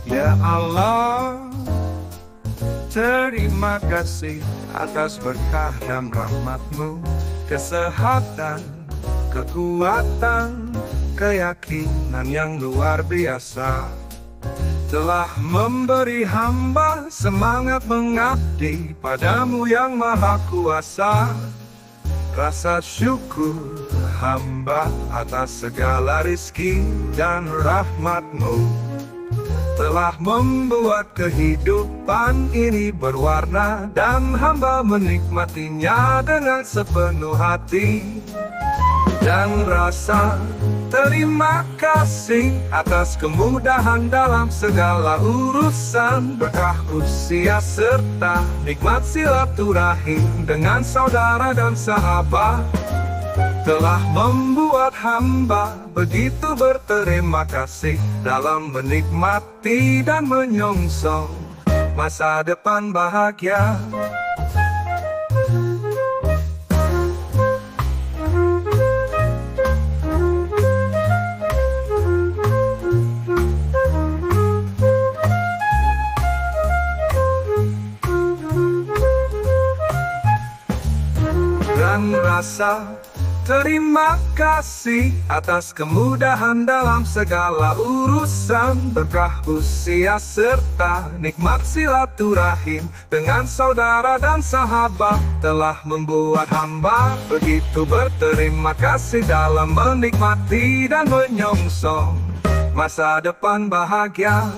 Ya Allah, terima kasih atas berkah dan rahmat-Mu, kesehatan, kekuatan, keyakinan yang luar biasa telah memberi hamba semangat mengabdi padamu yang maha kuasa. Rasa syukur hamba atas segala rizki dan rahmat-Mu telah membuat kehidupan ini berwarna, dan hamba menikmatinya dengan sepenuh hati. Dan rasa terima kasih atas kemudahan dalam segala urusan, berkah usia serta nikmat silaturahim dengan saudara dan sahabat telah membuat hamba begitu berterima kasih dalam menikmati dan menyongsong masa depan bahagia. Dan rasa terima kasih atas kemudahan dalam segala urusan, berkah usia serta nikmat silaturahim dengan saudara dan sahabat telah membuat hamba begitu berterima kasih dalam menikmati dan menyongsong masa depan bahagia.